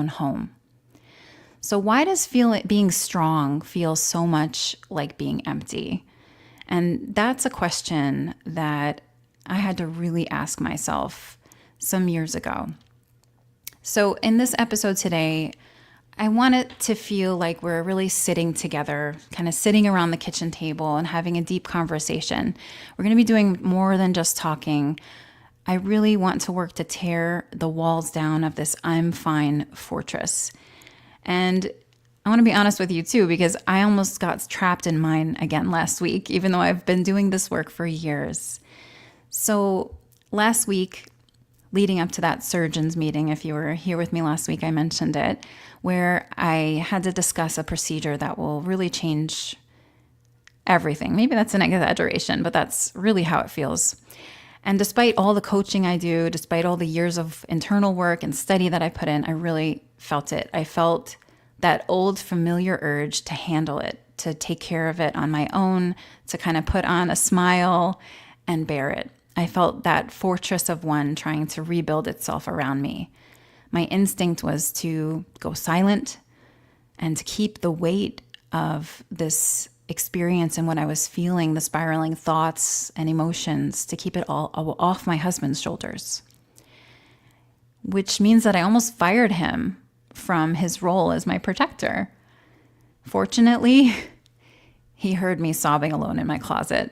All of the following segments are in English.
own home. So why does being strong feel so much like being empty? And that's a question that I had to really ask myself some years ago. So in this episode today, I want it to feel like we're really sitting together, kind of sitting around the kitchen table and having a deep conversation. We're going to be doing more than just talking. I really want to work to tear the walls down of this I'm fine fortress. And I want to be honest with you too, because I almost got trapped in mine again last week, even though I've been doing this work for years. So last week, leading up to that surgeon's meeting, if you were here with me last week, I mentioned it, where I had to discuss a procedure that will really change everything. Maybe that's an exaggeration, but that's really how it feels. And despite all the coaching I do, despite all the years of internal work and study that I put in, I really felt it. I felt that old familiar urge to handle it, to take care of it on my own, to kind of put on a smile and bear it. I felt that fortress of one trying to rebuild itself around me. My instinct was to go silent and to keep the weight of this experience and what I was feeling, the spiraling thoughts and emotions, to keep it all off my husband's shoulders. Which means that I almost fired him from his role as my protector. Fortunately, he heard me sobbing alone in my closet.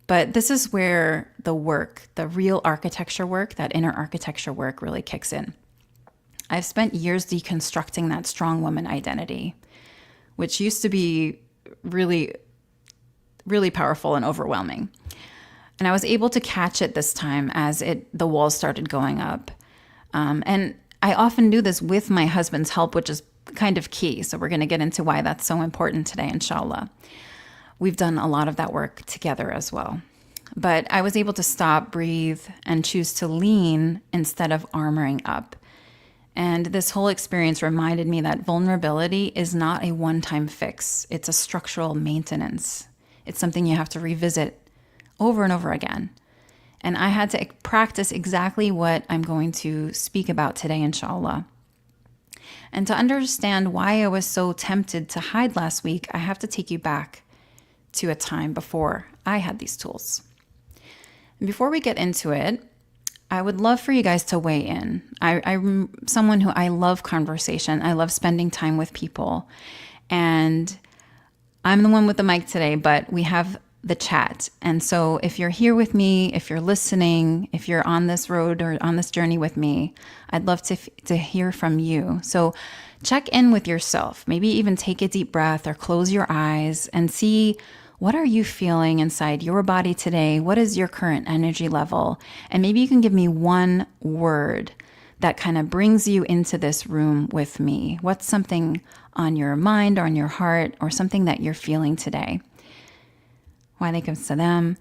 But this is where the work, the real architecture work, that inner architecture work really kicks in. I've spent years deconstructing that strong woman identity, which used to be really, really powerful and overwhelming. And I was able to catch it this time as the walls started going up. And I often do this with my husband's help, which is kind of key. So we're going to get into why that's so important today, inshallah. We've done a lot of that work together as well. But I was able to stop, breathe, and choose to lean instead of armoring up. And this whole experience reminded me that vulnerability is not a one-time fix. It's a structural maintenance. It's something you have to revisit over and over again. And I had to practice exactly what I'm going to speak about today, inshallah. And to understand why I was so tempted to hide last week, I have to take you back to a time before I had these tools. And before we get into it, I would love for you guys to weigh in. I'm someone who I love conversation. I love spending time with people. And I'm the one with the mic today, but we have the chat. And so if you're here with me, if you're listening, if you're on this road or on this journey with me, I'd love to hear from you. So check in with yourself. Maybe even take a deep breath or close your eyes and see, what are you feeling inside your body today? What is your current energy level? And maybe you can give me one word that kind of brings you into this room with me. What's something on your mind or on your heart or something that you're feeling today? Walaikum salam.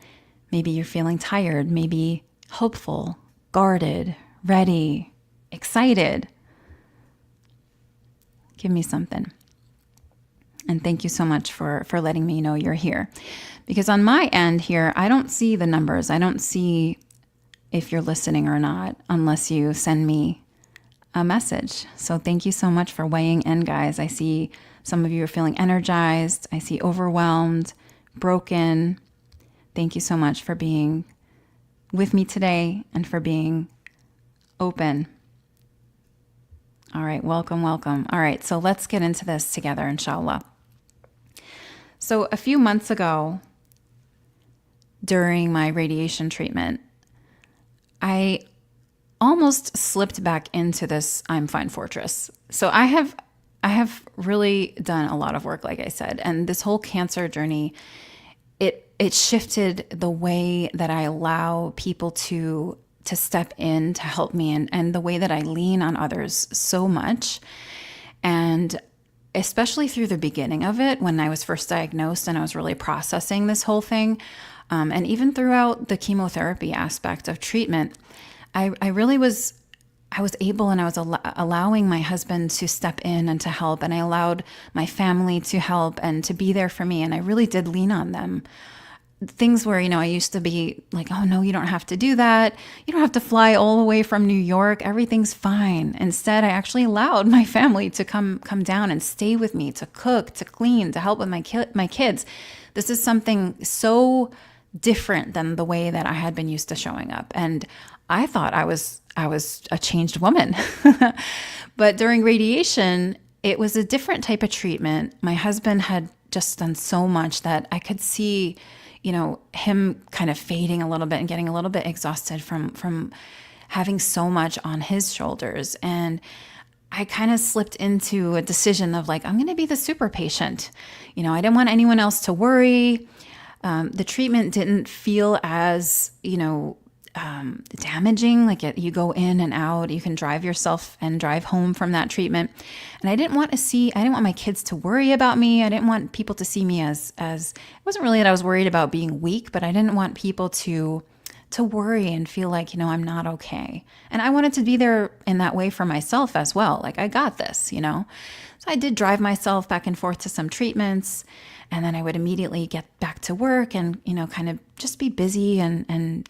Maybe you're feeling tired, maybe hopeful, guarded, ready, excited. Give me something. And thank you so much for letting me know you're here. Because on my end here, I don't see the numbers. I don't see if you're listening or not unless you send me a message. So thank you so much for weighing in, guys. I see some of you are feeling energized. I see overwhelmed, broken. Thank you so much for being with me today and for being open. All right, welcome. All right, so let's get into this together, inshallah. So a few months ago, during my radiation treatment, I almost slipped back into this I'm fine fortress. So I have really done a lot of work, like I said, and this whole cancer journey, it shifted the way that I allow people to step in to help me and the way that I lean on others so much. And especially through the beginning of it, when I was first diagnosed and I was really processing this whole thing, and even throughout the chemotherapy aspect of treatment, I was able and I was allowing my husband to step in and to help, and I allowed my family to help and to be there for me, and I really did lean on them. things where, I used to be like, oh no, you don't have to do that. You don't have to fly all the way from New York. Everything's fine. Instead, I actually allowed my family to come down and stay with me, to cook, to clean, to help with my kids. This is something so different than the way that I had been used to showing up. And I thought I was a changed woman. But during radiation, it was a different type of treatment. My husband had just done so much that I could see, him kind of fading a little bit and getting a little bit exhausted from having so much on his shoulders. And I kind of slipped into a decision of like, I'm going to be the super patient. I didn't want anyone else to worry. The treatment didn't feel as, damaging. Like you go in and out, you can drive yourself and drive home from that treatment. And I didn't want my kids to worry about me. I didn't want people to see me as, it wasn't really that I was worried about being weak, but I didn't want people to worry and feel like, I'm not okay. And I wanted to be there in that way for myself as well. Like I got this, So I did drive myself back and forth to some treatments, and then I would immediately get back to work and, kind of just be busy and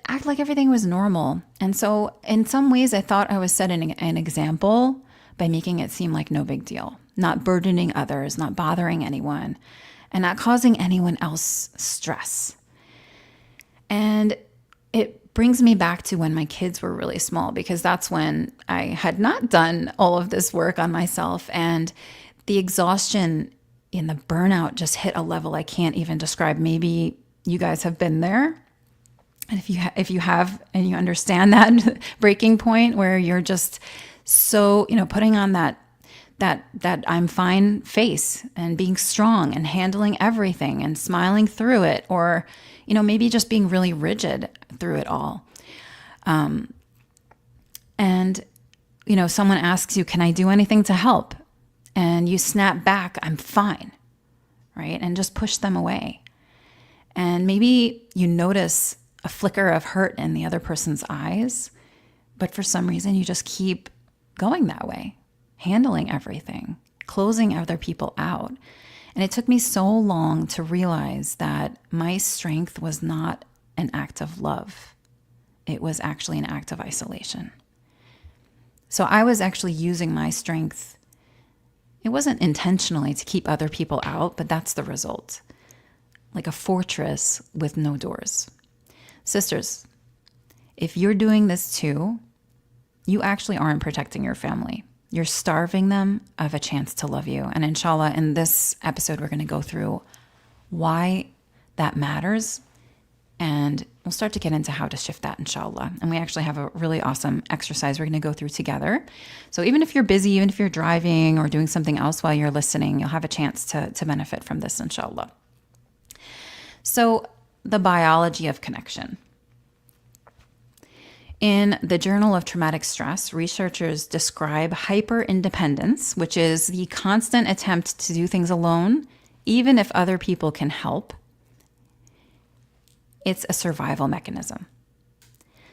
act like everything was normal. And so in some ways, I thought I was setting an example by making it seem like no big deal, not burdening others, not bothering anyone, and not causing anyone else stress. And it brings me back to when my kids were really small, because that's when I had not done all of this work on myself, and the exhaustion and the burnout just hit a level I can't even describe. Maybe you guys have been there. And if you have, and you understand that breaking point where you're just so, putting on that I'm fine face and being strong and handling everything and smiling through it, or, maybe just being really rigid through it all. And, someone asks you, can I do anything to help? And you snap back, I'm fine, right? And just push them away. And maybe you notice a flicker of hurt in the other person's eyes, but for some reason you just keep going that way, handling everything, closing other people out. And it took me so long to realize that my strength was not an act of love. It was actually an act of isolation. So I was actually using my strength. It wasn't intentionally to keep other people out, but that's the result. Like a fortress with no doors. Sisters, if you're doing this too, you actually aren't protecting your family. You're starving them of a chance to love you. And inshallah, in this episode, we're going to go through why that matters. And we'll start to get into how to shift that, inshallah. And we actually have a really awesome exercise we're going to go through together. So even if you're busy, even if you're driving or doing something else while you're listening, you'll have a chance to benefit from this, inshallah. So the biology of connection. In the Journal of Traumatic Stress, researchers describe hyper-independence, which is the constant attempt to do things alone, even if other people can help. It's a survival mechanism.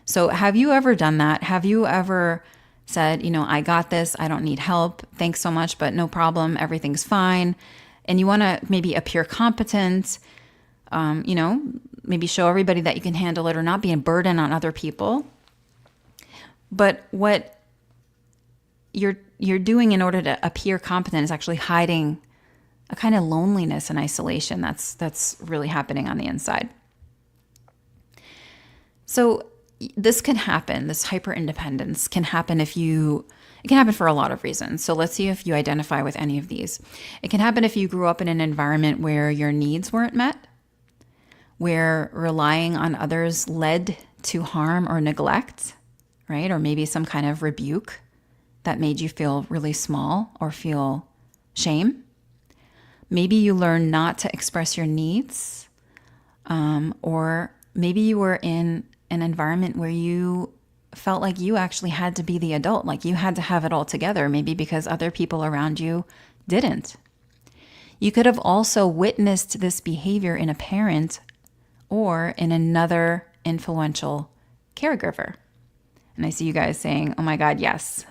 So have you ever done that? Have you ever said, I got this, I don't need help, thanks so much, but no problem, everything's fine. And you want to maybe appear competent, maybe show everybody that you can handle it or not be a burden on other people. But what you're doing in order to appear competent is actually hiding a kind of loneliness and isolation that's really happening on the inside. So this can happen, this hyper-independence can happen it can happen for a lot of reasons. So let's see if you identify with any of these. It can happen if you grew up in an environment where your needs weren't met, where relying on others led to harm or neglect, right? Or maybe some kind of rebuke that made you feel really small or feel shame. Maybe you learned not to express your needs, or maybe you were in an environment where you felt like you actually had to be the adult, like you had to have it all together, maybe because other people around you didn't. You could have also witnessed this behavior in a parent or in another influential caregiver. And I see you guys saying, oh my God, yes.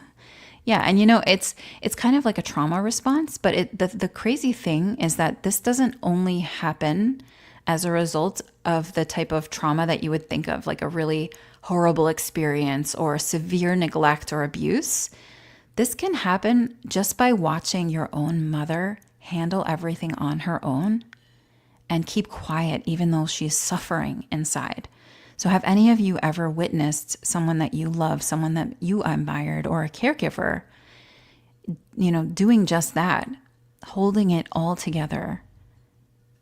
Yeah, and it's kind of like a trauma response, but the crazy thing is that this doesn't only happen as a result of the type of trauma that you would think of, like a really horrible experience or severe neglect or abuse, this can happen just by watching your own mother handle everything on her own and keep quiet even though she's suffering inside. So have any of you ever witnessed someone that you love, someone that you admired, or a caregiver, doing just that, holding it all together,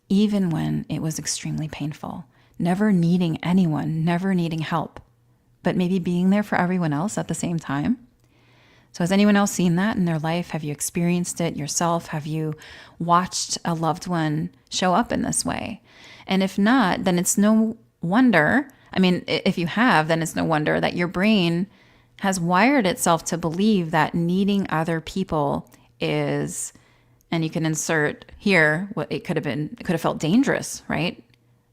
even when it was extremely painful, never needing anyone, never needing help, but maybe being there for everyone else at the same time? So has anyone else seen that in their life? Have you experienced it yourself? Have you watched a loved one show up in this way? And if not, then it's no wonder. I mean, if you have, then it's no wonder that your brain has wired itself to believe that needing other people is, and you can insert here what it could have felt dangerous, right?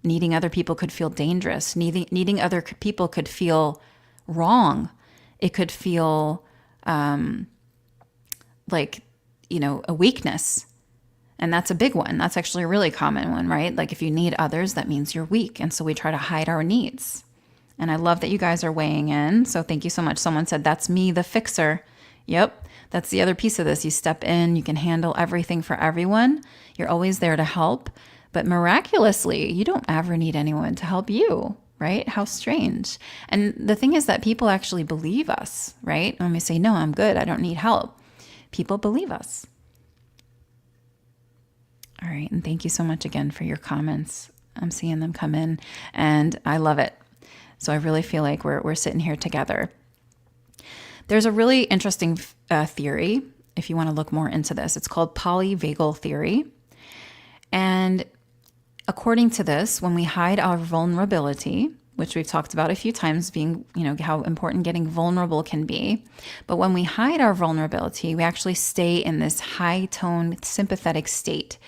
Needing other people could feel dangerous. Needing other people could feel wrong. It could feel like, a weakness. And that's a big one. That's actually a really common one, right? Like if you need others, that means you're weak. And so we try to hide our needs. And I love that you guys are weighing in. So thank you so much. Someone said, that's me, the fixer. Yep. That's the other piece of this. You step in, you can handle everything for everyone. You're always there to help. But miraculously, you don't ever need anyone to help you, right? How strange. And the thing is that people actually believe us, right? When we say, no, I'm good, I don't need help, people believe us. All right. And thank you so much again for your comments. I'm seeing them come in and I love it. So I really feel like we're sitting here together. There's a really interesting theory, if you want to look more into this. It's called polyvagal theory. And according to this, when we hide our vulnerability, which we've talked about a few times being, how important getting vulnerable can be. But when we hide our vulnerability, we actually stay in this high tone sympathetic state.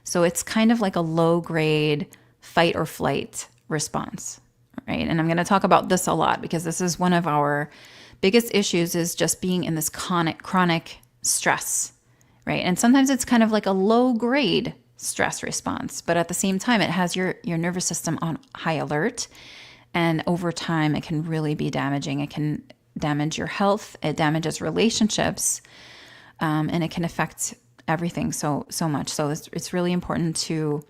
So it's kind of like a low grade fight or flight response, right? And I'm going to talk about this a lot because this is one of our biggest issues, is just being in this chronic stress, right? And sometimes it's kind of like a low grade stress response, but at the same time, it has your nervous system on high alert. And over time, it can really be damaging. It can damage your health. It damages relationships, and it can affect everything so much. So it's really important to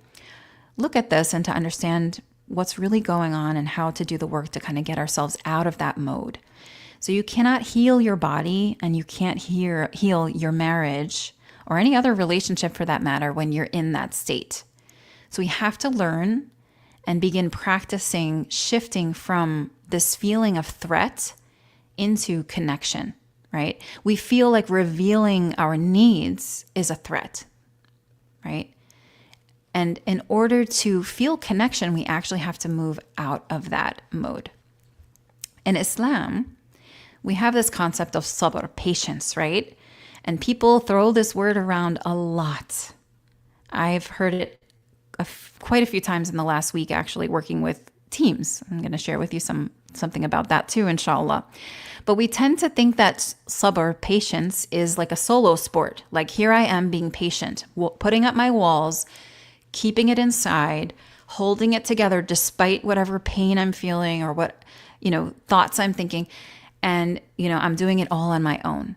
look at this and to understand what's really going on and how to do the work to kind of get ourselves out of that mode. So you cannot heal your body and you can't heal your marriage or any other relationship for that matter when you're in that state. So we have to learn and begin practicing shifting from this feeling of threat into connection, right? We feel like revealing our needs is a threat, right? And in order to feel connection, we actually have to move out of that mode. In Islam, we have this concept of sabr, patience, right? And people throw this word around a lot. I've heard it quite a few times in the last week, actually, working with teams. I'm going to share with you something about that too, inshallah. But we tend to think that sabr, patience, is like a solo sport. Like here I am being patient, putting up my walls, keeping it inside, holding it together despite whatever pain I'm feeling or what, thoughts I'm thinking. And, I'm doing it all on my own.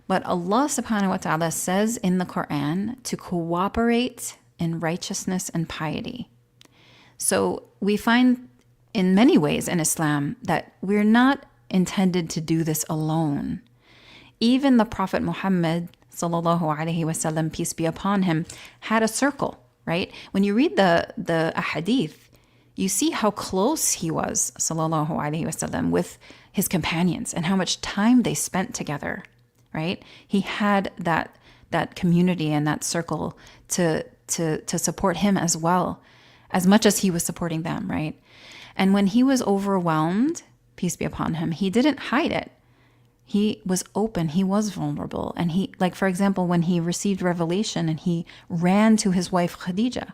But Allah subhanahu wa ta'ala says in the Quran to cooperate in righteousness and piety. So we find in many ways in Islam that we're not intended to do this alone. Even the Prophet Muhammad sallallahu alaihi wasallam, peace be upon him, had a circle, right? When you read the hadith, you see how close he was, sallallahu alaihi wasallam, with his companions and how much time they spent together, right? He had that community and that circle to support him as well, as much as he was supporting them, right? And when he was overwhelmed, peace be upon him, he didn't hide it. He was open, he was vulnerable. And he, like, for example, when he received revelation and he ran to his wife Khadija,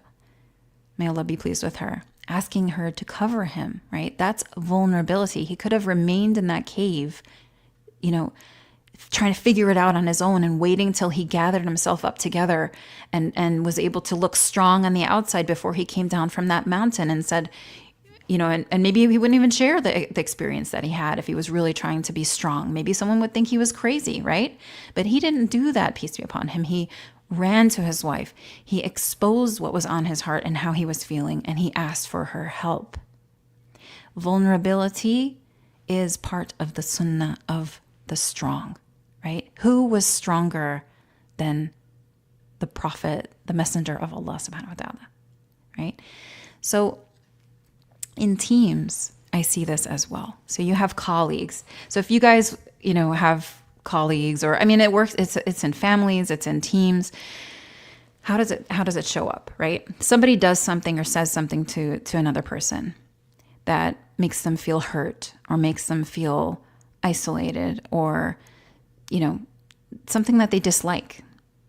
may Allah be pleased with her, asking her to cover him, right? That's vulnerability. He could have remained in that cave, trying to figure it out on his own and waiting till he gathered himself up together and was able to look strong on the outside before he came down from that mountain and said, and maybe he wouldn't even share the experience that he had if he was really trying to be strong. Maybe someone would think he was crazy, right? But he didn't do that, peace be upon him. He ran to his wife. He exposed what was on his heart and how he was feeling, and he asked for her help. Vulnerability is part of the sunnah of the strong, right? Who was stronger than the prophet, the messenger of Allah subhanahu wa ta'ala, right? So in teams, I see this as well. So you have colleagues. So if you guys, have colleagues, or it works, it's in families, it's in teams. How does it show up, right? Somebody does something or says something to another person that makes them feel hurt or makes them feel isolated, or something that they dislike,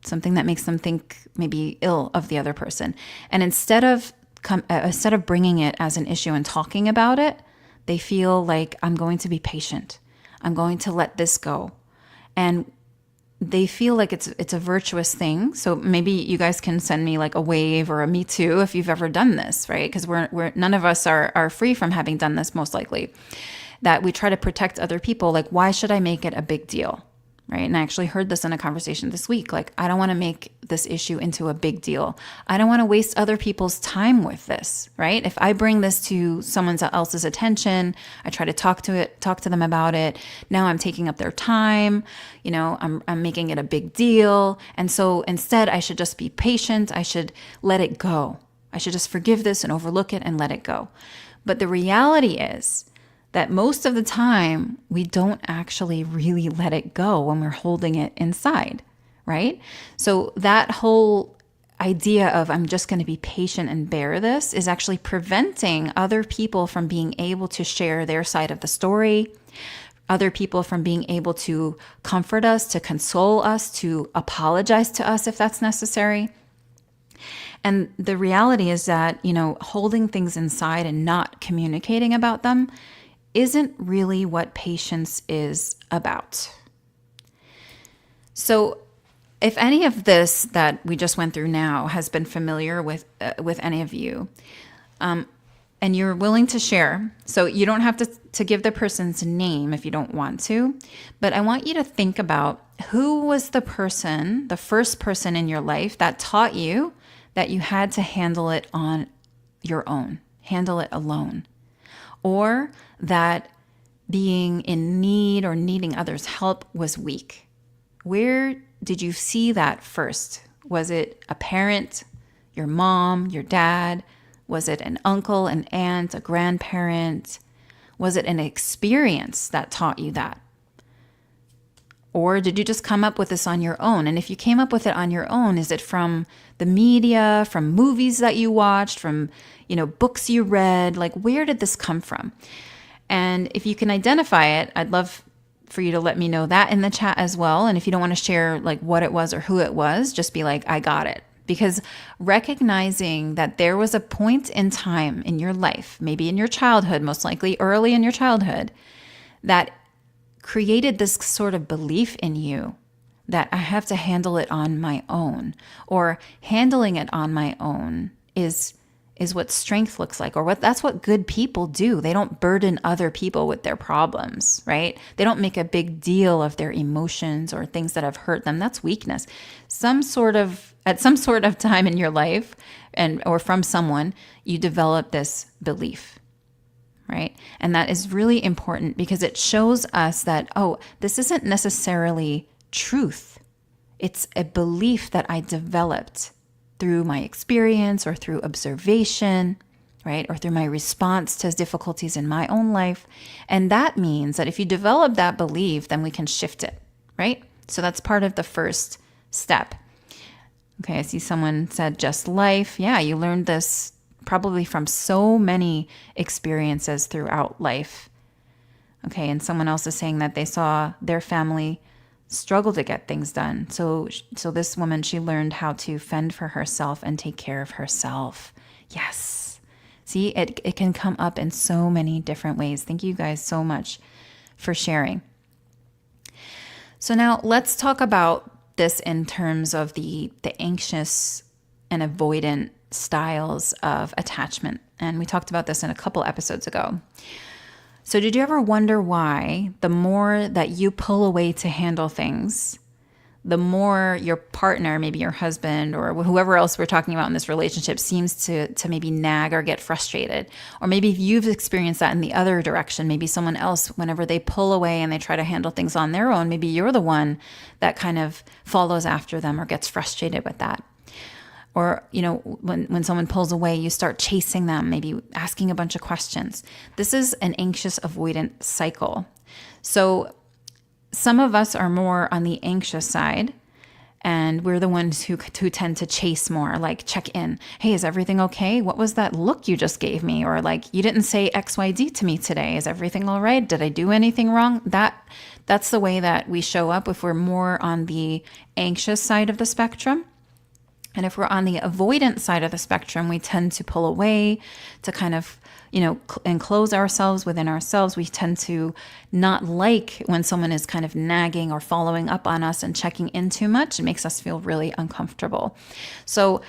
something that makes them think maybe ill of the other person. And instead of bringing it as an issue and talking about it, they feel like, I'm going to be patient. I'm going to let this go. And they feel like it's a virtuous thing. So maybe you guys can send me like a wave or a me too if you've ever done this, right? Because we're none of us are free from having done this, most likely. That we try to protect other people. Like, why should I make it a big deal? Right? And I actually heard this in a conversation this week. Like, I don't want to make this issue into a big deal. I don't want to waste other people's time with this, right? If I bring this to someone else's attention, I try to talk to them about it. Now I'm taking up their time. I'm making it a big deal. And so instead, I should just be patient. I should let it go. I should just forgive this and overlook it and let it go. But the reality is that most of the time, we don't actually really let it go when we're holding it inside, right? So that whole idea of I'm just going to be patient and bear this is actually preventing other people from being able to share their side of the story, other people from being able to comfort us, to console us, to apologize to us if that's necessary. And the reality is that, holding things inside and not communicating about them isn't really what patience is about. So if any of this that we just went through now has been familiar with any of you, and you're willing to share, so you don't have to give the person's name if you don't want to, but I want you to think about who was the first person in your life that taught you that you had to handle it on your own, handle it alone. Or that being in need or needing others' help was weak. Where did you see that first? Was it a parent, your mom, your dad? Was it an uncle, an aunt, a grandparent? Was it an experience that taught you that? Or did you just come up with this on your own? And if you came up with it on your own, is it from the media, from movies that you watched, from books you read? Like, where did this come from? And if you can identify it, I'd love for you to let me know that in the chat as well. And if you don't want to share like what it was or who it was, just be like, I got it. Because recognizing that there was a point in time in your life, maybe in your childhood, most likely early in your childhood, that created this sort of belief in you that I have to handle it on my own, or handling it on my own is what strength looks like, or that's what good people do. They don't burden other people with their problems, right? They don't make a big deal of their emotions or things that have hurt them. That's weakness. At some sort of time in your life or from someone, you develop this belief, right? And that is really important because it shows us that, this isn't necessarily truth. It's a belief that I developed through my experience or through observation, right? Or through my response to difficulties in my own life. And that means that if you develop that belief, then we can shift it, right? So that's part of the first step. Okay, I see someone said just life. Yeah, you learned this probably from so many experiences throughout life. Okay, and someone else is saying that they saw their family struggle to get things done. So this woman, she learned how to fend for herself and take care of herself. Yes. See, it can come up in so many different ways. Thank you guys so much for sharing. So now let's talk about this in terms of the anxious and avoidant styles of attachment. And we talked about this in a couple episodes ago. So did you ever wonder why the more that you pull away to handle things, the more your partner, maybe your husband or whoever else we're talking about in this relationship, seems to maybe nag or get frustrated? Or maybe you've experienced that in the other direction. Maybe someone else, whenever they pull away and they try to handle things on their own, maybe you're the one that kind of follows after them or gets frustrated with that. Or, when someone pulls away, you start chasing them, maybe asking a bunch of questions. This is an anxious avoidant cycle. So some of us are more on the anxious side, and we're the ones who tend to chase more, like check in. Hey, is everything okay? What was that look you just gave me? Or like, you didn't say XYZ to me today. Is everything all right? Did I do anything wrong? That's the way that we show up if we're more on the anxious side of the spectrum. And if we're on the avoidant side of the spectrum, we tend to pull away, to kind of, enclose ourselves within ourselves. We tend to not like when someone is kind of nagging or following up on us and checking in too much. It makes us feel really uncomfortable. So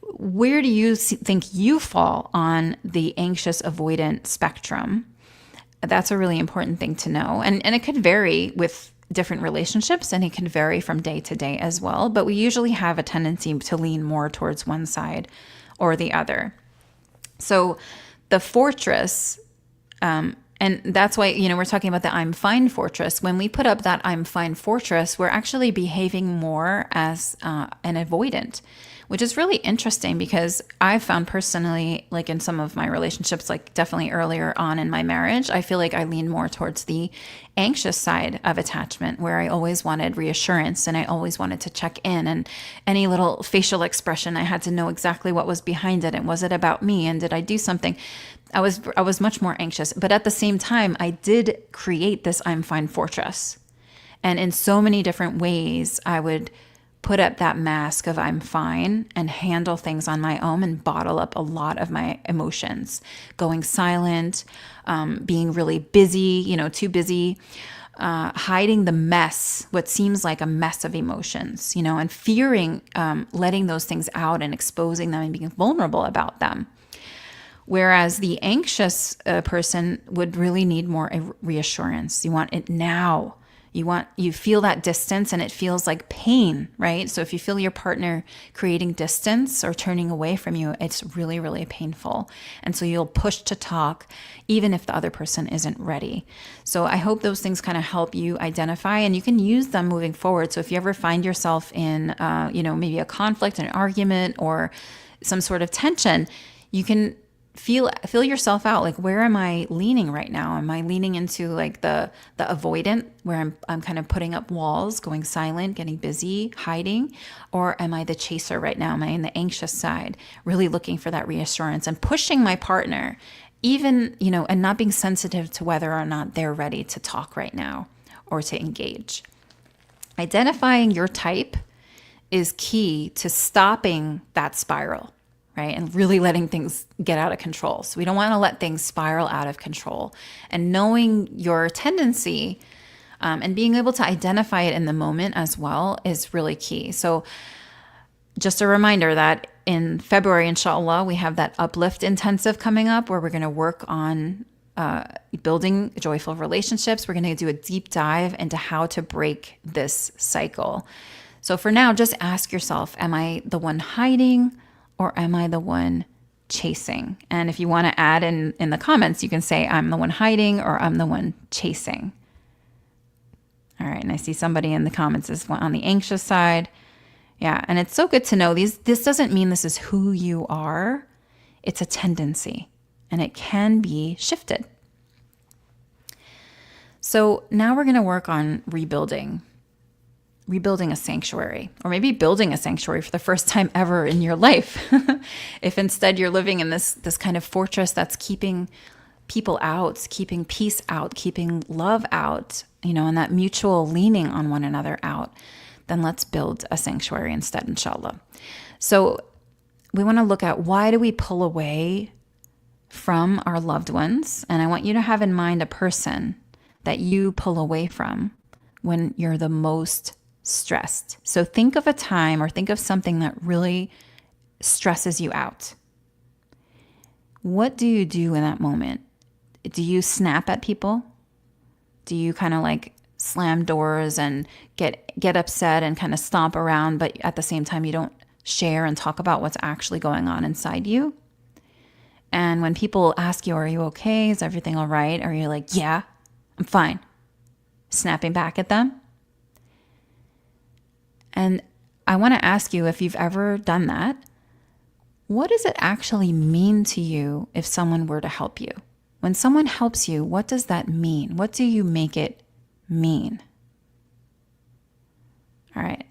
where do you think you fall on the anxious avoidant spectrum? That's a really important thing to know. And it could vary with different relationships, and it can vary from day to day as well. But we usually have a tendency to lean more towards one side or the other. So the fortress, and that's why, we're talking about the I'm fine fortress. When we put up that I'm fine fortress, we're actually behaving more as an avoidant, which is really interesting because I've found personally, like in some of my relationships, like definitely earlier on in my marriage, I feel like I lean more towards the anxious side of attachment, where I always wanted reassurance and I always wanted to check in, and any little facial expression, I had to know exactly what was behind it, and was it about me, and did I do something? I was much more anxious, but at the same time, I did create this I'm fine fortress. And in so many different ways, I would put up that mask of I'm fine and handle things on my own and bottle up a lot of my emotions, going silent, being really busy, too busy, hiding the mess, what seems like a mess of emotions, and fearing letting those things out and exposing them and being vulnerable about them. Whereas the anxious person would really need more reassurance. You want it now. You feel that distance and it feels like pain, right? So if you feel your partner creating distance or turning away from you, it's really, really painful. And so you'll push to talk even if the other person isn't ready. So I hope those things kind of help you identify, and you can use them moving forward. So if you ever find yourself in, maybe a conflict, an argument, or some sort of tension, you can feel yourself out. Like, where am I leaning right now? Am I leaning into like the avoidant, where I'm kind of putting up walls, going silent, getting busy, hiding? Or am I the chaser right now? Am I in the anxious side, really looking for that reassurance and pushing my partner, even, and not being sensitive to whether or not they're ready to talk right now or to engage? Identifying your type is key to stopping that spiral, right? And really letting things get out of control. So we don't want to let things spiral out of control. And knowing your tendency and being able to identify it in the moment as well is really key. So just a reminder that in February, inshallah, we have that Uplift Intensive coming up, where we're going to work on building joyful relationships. We're going to do a deep dive into how to break this cycle. So for now, just ask yourself, am I the one hiding, or am I the one chasing? And if you want to add in the comments, you can say, I'm the one hiding, or I'm the one chasing. All right. And I see somebody in the comments is on the anxious side. Yeah. And it's so good to know this doesn't mean this is who you are. It's a tendency, and it can be shifted. So now we're going to work on rebuilding a sanctuary, or maybe building a sanctuary for the first time ever in your life. If instead you're living in this kind of fortress that's keeping people out, keeping peace out, keeping love out, and that mutual leaning on one another out, then let's build a sanctuary instead, inshallah. So we want to look at, why do we pull away from our loved ones? And I want you to have in mind a person that you pull away from when you're the most stressed. So think of a time or think of something that really stresses you out. What do you do in that moment? Do you snap at people? Do you kind of like slam doors and get upset and kind of stomp around, but at the same time you don't share and talk about what's actually going on inside you? And when people ask you, are you okay? Is everything all right? Are you like, yeah, I'm fine? Snapping back at them? And I want to ask you, if you've ever done that, what does it actually mean to you if someone were to help you? When someone helps you, what does that mean? What do you make it mean? All right.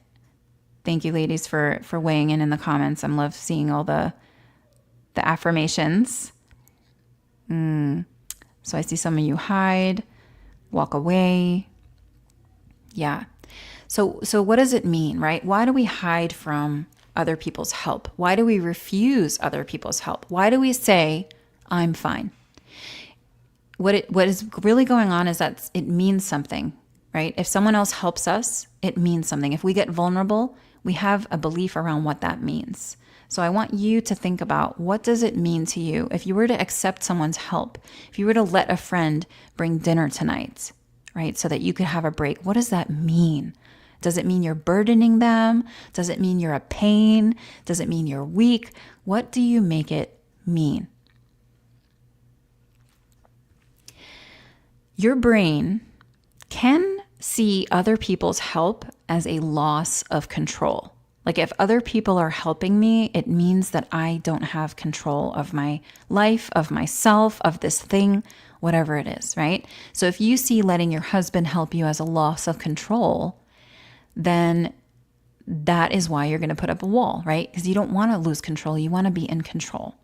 Thank you, ladies, for weighing in the comments. I love seeing all the affirmations. So I see some of you hide, walk away. Yeah. So what does it mean, right? Why do we hide from other people's help? Why do we refuse other people's help? Why do we say, I'm fine? What is really going on is that it means something, right? If someone else helps us, it means something. If we get vulnerable, we have a belief around what that means. So I want you to think about, what does it mean to you if you were to accept someone's help? If you were to let a friend bring dinner tonight, right, so that you could have a break, what does that mean? Does it mean you're burdening them? Does it mean you're a pain? Does it mean you're weak? What do you make it mean? Your brain can see other people's help as a loss of control. Like, if other people are helping me, it means that I don't have control of my life, of myself, of this thing, whatever it is, right? So if you see letting your husband help you as a loss of control, then that is why you're going to put up a wall, right? Because you don't want to lose control. You want to be in control.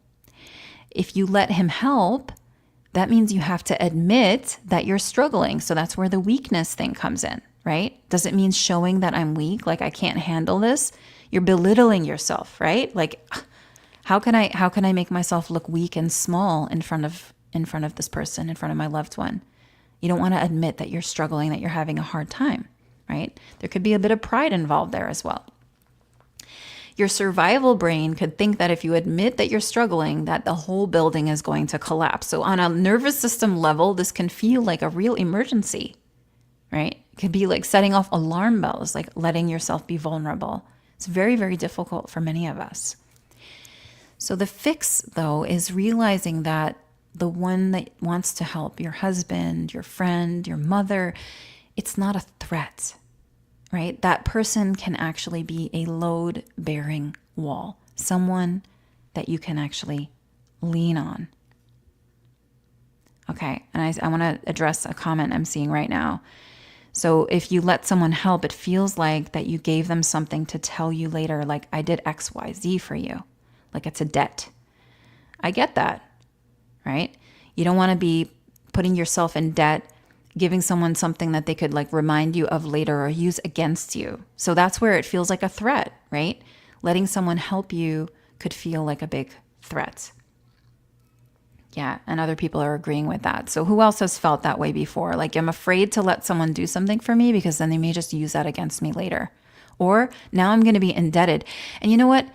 If you let him help, that means you have to admit that you're struggling. So that's where the weakness thing comes in, right? Does it mean showing that I'm weak, like I can't handle this? You're belittling yourself, right? Like, how can I make myself look weak and small in front of this person, in front of my loved one? You don't want to admit that you're struggling, that you're having a hard time, right? There could be a bit of pride involved there as well. Your survival brain could think that if you admit that you're struggling, that the whole building is going to collapse. So on a nervous system level, this can feel like a real emergency, right? It could be like setting off alarm bells, like letting yourself be vulnerable. It's very, very difficult for many of us. So the fix, though, is realizing that the one that wants to help, your husband, your friend, your mother, it's not a threat, right? That person can actually be a load-bearing wall, someone that you can actually lean on. Okay, and I want to address a comment I'm seeing right now. So if you let someone help, it feels like that you gave them something to tell you later, like, I did X, Y, Z for you. Like it's a debt. I get that, right? You don't want to be putting yourself in debt, giving someone something that they could like remind you of later or use against you. So that's where it feels like a threat, right? Letting someone help you could feel like a big threat. Yeah, and other people are agreeing with that. So who else has felt that way before? Like, I'm afraid to let someone do something for me because then they may just use that against me later. Or now I'm going to be indebted. And you know what?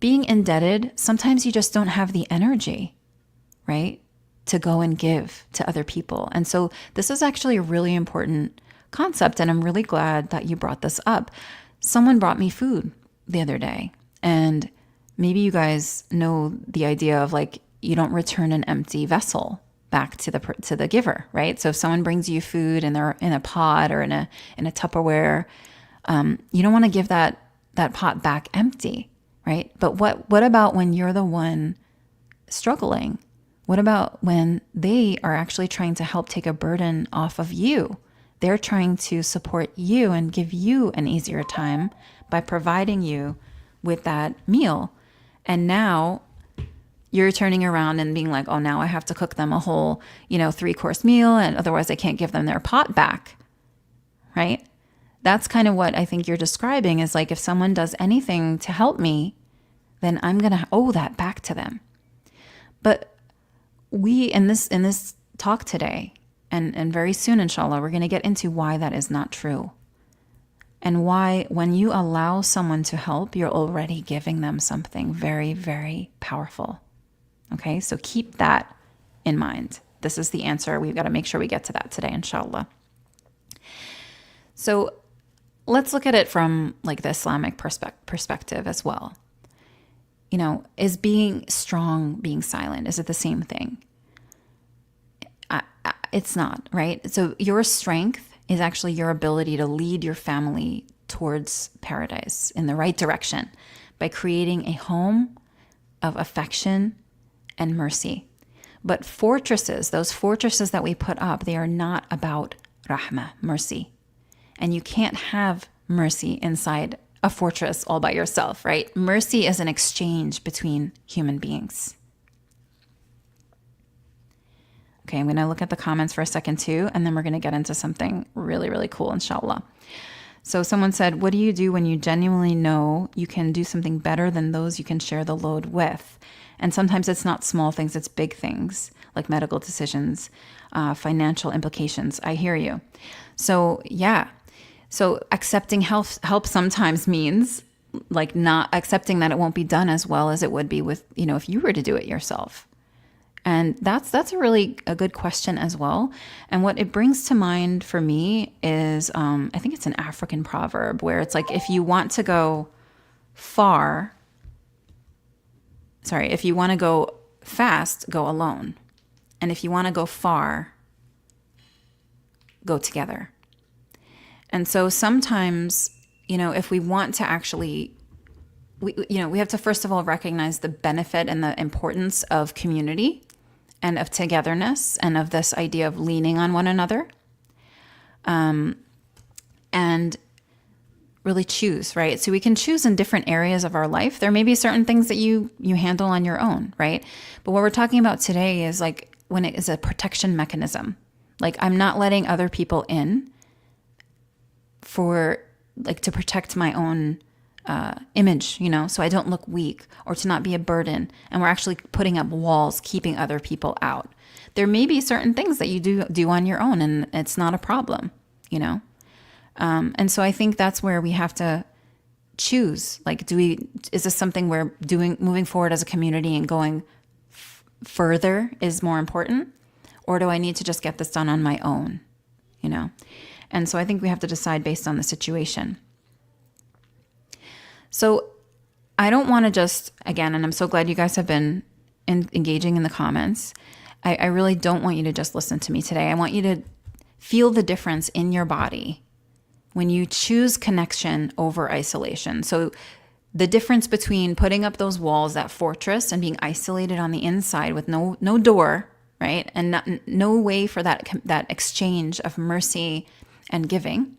Being indebted, sometimes you just don't have the energy, right, to go and give to other people. And so this is actually a really important concept, and I'm really glad that you brought this up. Someone brought me food the other day, and maybe you guys know the idea of like, you don't return an empty vessel back to the giver, right? So if someone brings you food and they're in a pot or in a Tupperware, you don't want to give that pot back empty, right? But what about when you're the one struggling? What about when they are actually trying to help take a burden off of you? They're trying to support you and give you an easier time by providing you with that meal. And now you're turning around and being like, oh, now I have to cook them a whole, 3-course meal, and otherwise I can't give them their pot back, right? That's kind of what I think you're describing, is like, if someone does anything to help me, then I'm going to owe that back to them. But we, in this talk today, and very soon, inshallah, we're going to get into why that is not true. and why when you allow someone to help, you're already giving them something very, very powerful. Okay, so keep that in mind. This is the answer. We've got to make sure we get to that today, inshallah. So let's look at it from like the Islamic perspective as well. Is being strong, being silent, is it the same thing? It's not, right? So your strength is actually your ability to lead your family towards paradise in the right direction by creating a home of affection and mercy. But fortresses, those fortresses that we put up, they are not about rahmah, mercy. And you can't have mercy inside a fortress all by yourself, right? Mercy is an exchange between human beings. Okay, I'm going to look at the comments for a second too, and then we're going to get into something really, really cool, inshallah. So someone said, what do you do when you genuinely know you can do something better than those you can share the load with? And sometimes it's not small things, it's big things like medical decisions, financial implications. I hear you. So yeah. So accepting help sometimes means like not accepting that it won't be done as well as it would be with, if you were to do it yourself. And that's a good question as well. And what it brings to mind for me is, I think it's an African proverb where it's like, if you want to go fast, go alone. And if you want to go far, go together. And so sometimes, if we want to actually, we have to first of all recognize the benefit and the importance of community and of togetherness and of this idea of leaning on one another, and really choose, right? So we can choose in different areas of our life. There may be certain things that you handle on your own, right? But what we're talking about today is like when it is a protection mechanism. Like I'm not letting other people in for like to protect my own image, so I don't look weak or to not be a burden. And we're actually putting up walls, keeping other people out. There may be certain things that you do on your own and it's not a problem, and so I think that's where we have to choose. Like, is this something we're moving forward as a community and going further is more important? Or do I need to just get this done on my own, And so I think we have to decide based on the situation. So I don't want to just, again, and I'm so glad you guys have been engaging in the comments. I really don't want you to just listen to me today. I want you to feel the difference in your body when you choose connection over isolation. So the difference between putting up those walls, that fortress, and being isolated on the inside with no door, right? And no way for that exchange of mercy and giving.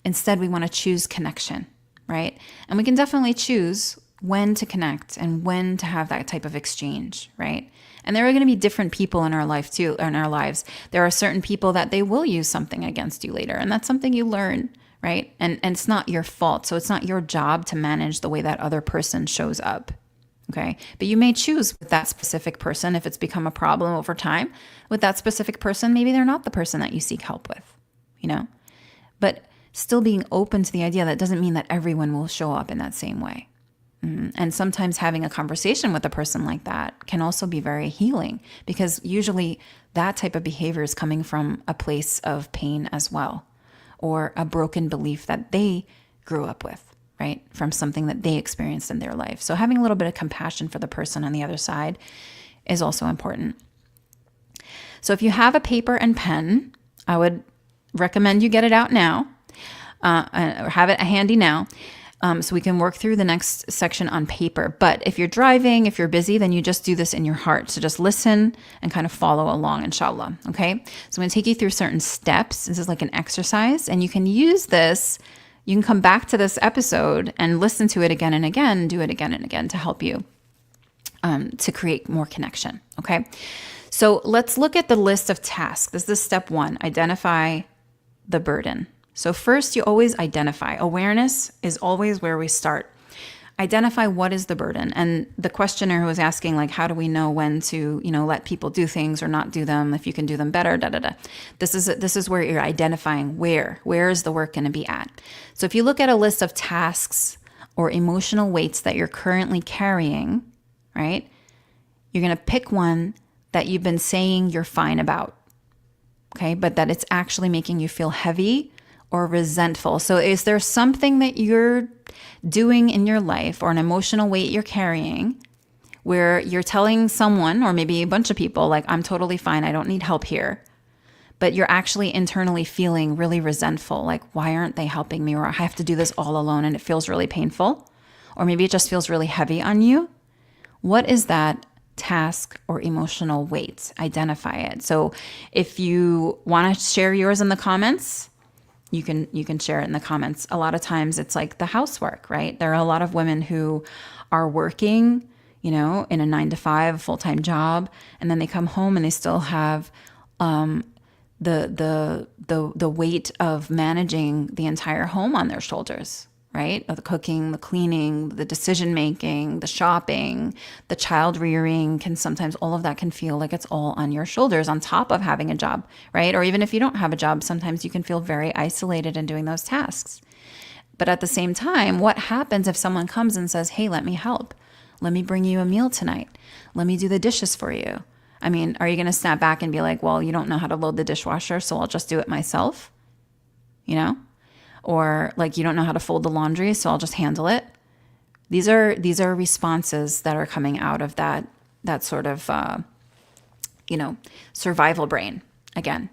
Instead, we want to choose connection, right? And we can definitely choose when to connect and when to have that type of exchange, right? And there are going to be different people in our life too, in our lives. There are certain people that they will use something against you later, and that's something you learn, right? And it's not your fault, so it's not your job to manage the way that other person shows up, okay? But you may choose with that specific person, if it's become a problem over time, with that specific person, maybe they're not the person that you seek help with, But still being open to the idea that doesn't mean that everyone will show up in that same way. And sometimes having a conversation with a person like that can also be very healing, because usually that type of behavior is coming from a place of pain as well, or a broken belief that they grew up with, right? From something that they experienced in their life. So having a little bit of compassion for the person on the other side is also important. So if you have a paper and pen, I would recommend you get it out now. Or have it handy now, so we can work through the next section on paper. But if you're driving, if you're busy, then you just do this in your heart. So just listen and kind of follow along, inshallah. Okay. So I'm going to take you through certain steps. This is like an exercise, and you can use this. You can come back to this episode and listen to it again and again, do it again and again to help you to create more connection. Okay. So let's look at the list of tasks. This is step 1, identify the burden. So first, you always identify. Awareness is always where we start. identify what is the burden. And the questioner who was asking, like, how do we know when to, let people do things or not do them, if you can do them better, da da da. This is where you're identifying where is the work going to be at. So if you look at a list of tasks or emotional weights that you're currently carrying, right? You're going to pick one that you've been saying you're fine about, okay? But that it's actually making you feel heavy or resentful. So is there something that you're doing in your life or an emotional weight you're carrying where you're telling someone or maybe a bunch of people, like, I'm totally fine, I don't need help here, but you're actually internally feeling really resentful, like, why aren't they helping me? Or I have to do this all alone and it feels really painful. Or maybe it just feels really heavy on you. What is that task or emotional weight? Identify it. So if you want to share yours in the comments, you can share it in the comments. A lot of times it's like the housework, right? There are a lot of women who are working, in a 9-to-5 full-time job, and then they come home and they still have the weight of managing the entire home on their shoulders, right? The cooking, the cleaning, the decision making, the shopping, the child rearing sometimes all of that can feel like it's all on your shoulders on top of having a job, right? Or even if you don't have a job, sometimes you can feel very isolated in doing those tasks. But at the same time, what happens if someone comes and says, hey, let me help. Let me bring you a meal tonight. Let me do the dishes for you. I mean, are you going to snap back and be like, well, you don't know how to load the dishwasher, so I'll just do it myself? Or like, you don't know how to fold the laundry, so I'll just handle it. These are responses that are coming out of that sort of, survival brain again.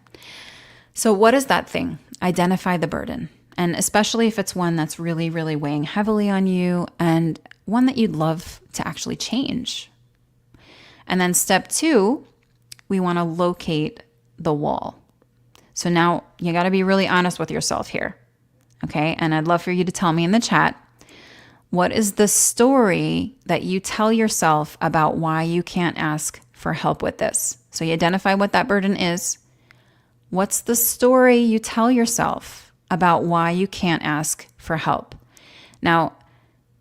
So what is that thing? Identify the burden. And especially if it's one that's really, really weighing heavily on you and one that you'd love to actually change. And then step 2, we want to locate the wall. So now you got to be really honest with yourself here. Okay. And I'd love for you to tell me in the chat, what is the story that you tell yourself about why you can't ask for help with this? So you identify what that burden is. What's the story you tell yourself about why you can't ask for help? Now,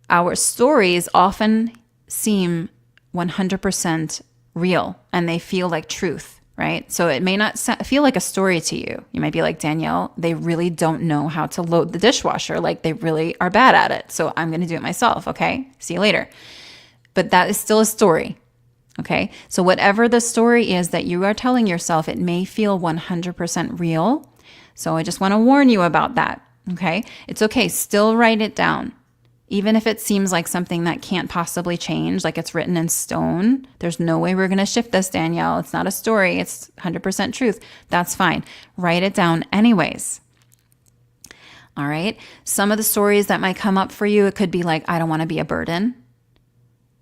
our stories often seem 100% real and they feel like truth. Right? So it may not feel like a story to you. You might be like, Danielle, they really don't know how to load the dishwasher. Like they really are bad at it. So I'm going to do it myself. Okay. See you later. But that is still a story. Okay. So whatever the story is that you are telling yourself, it may feel 100% real. So I just want to warn you about that. Okay. It's okay. Still write it down. Even if it seems like something that can't possibly change, like it's written in stone, there's no way we're going to shift this, Danielle. It's not a story. It's 100% truth. That's fine. Write it down anyways. All right. Some of the stories that might come up for you, it could be like, I don't want to be a burden.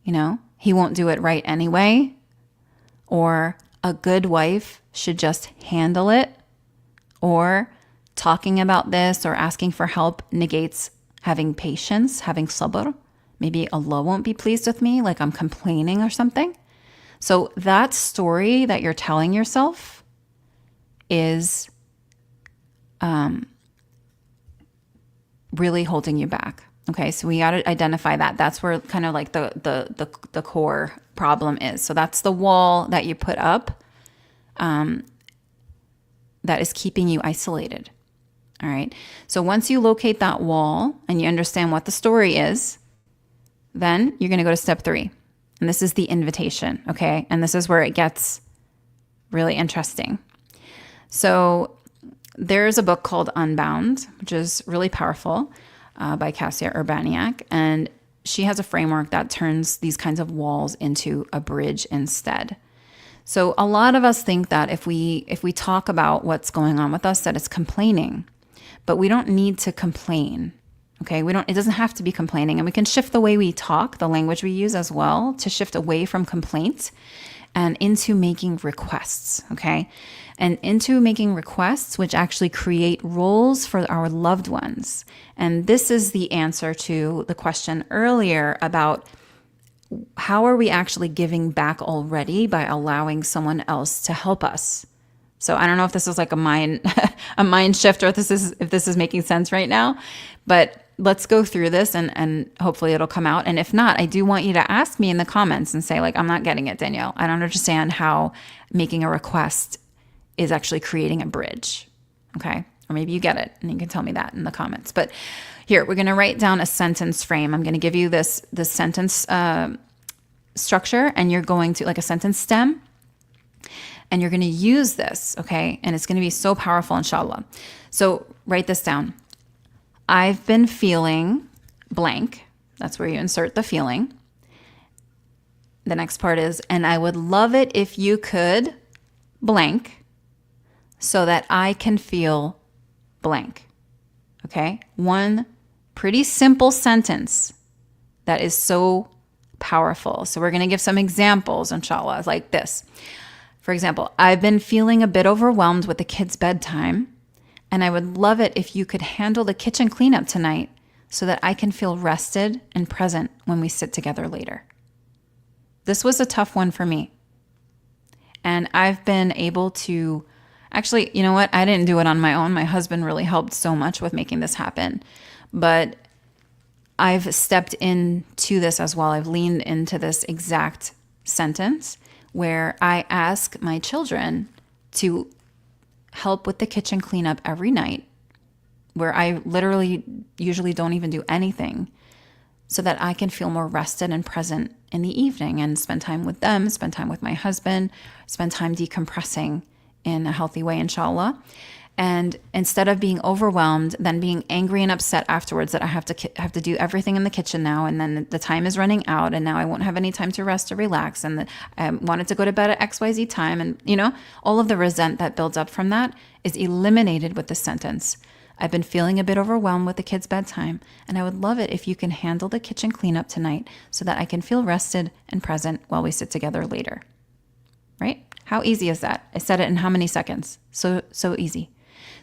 He won't do it right anyway. Or a good wife should just handle it. Or talking about this or asking for help negates having patience, having sabr. Maybe Allah won't be pleased with me, like I'm complaining or something. So that story that you're telling yourself is really holding you back. Okay, so we got to identify that. That's where kind of like the core problem is. So that's the wall that you put up that is keeping you isolated. All right. So once you locate that wall and you understand what the story is, then you're going to go to step 3. And this is the invitation. Okay. And this is where it gets really interesting. So there's a book called Unbound, which is really powerful by Cassia Urbaniak. And she has a framework that turns these kinds of walls into a bridge instead. So a lot of us think that if we talk about what's going on with us, that it's complaining. But we don't need to complain, okay? It doesn't have to be complaining. And we can shift the way we talk, the language we use as well, to shift away from complaint and into making requests, okay? And into making requests, which actually create roles for our loved ones. And this is the answer to the question earlier about how are we actually giving back already by allowing someone else to help us? So I don't know if this is like a mind shift or if this is making sense right now, but let's go through this and hopefully it'll come out. And if not, I do want you to ask me in the comments and say, like, I'm not getting it, Danielle. I don't understand how making a request is actually creating a bridge. Okay. Or maybe you get it and you can tell me that in the comments. But here, we're going to write down a sentence frame. I'm going to give you this sentence structure, and you're going to, like, a sentence stem, and you're going to use this, okay? And it's going to be so powerful, inshallah. So write this down. I've been feeling blank. That's where you insert the feeling. The next part is, and I would love it if you could blank so that I can feel blank. Okay? One pretty simple sentence that is so powerful. So we're going to give some examples, inshallah, like this. For example, I've been feeling a bit overwhelmed with the kids' bedtime, and I would love it if you could handle the kitchen cleanup tonight so that I can feel rested and present when we sit together later. This was a tough one for me. And I've been able to, actually, you know what? I didn't do it on my own. My husband really helped so much with making this happen. But I've stepped into this as well. I've leaned into this exact sentence where I ask my children to help with the kitchen cleanup every night, where I literally usually don't even do anything, so that I can feel more rested and present in the evening and spend time with them, spend time with my husband, spend time decompressing in a healthy way, inshallah. And instead of being overwhelmed, then being angry and upset afterwards that I have to do everything in the kitchen now, and then the time is running out, and now I won't have any time to rest or relax, and I wanted to go to bed at XYZ time, and all of the resent that builds up from that is eliminated with this sentence. I've been feeling a bit overwhelmed with the kids' bedtime, and I would love it if you can handle the kitchen cleanup tonight so that I can feel rested and present while we sit together later. Right? How easy is that? I said it in how many seconds? So easy.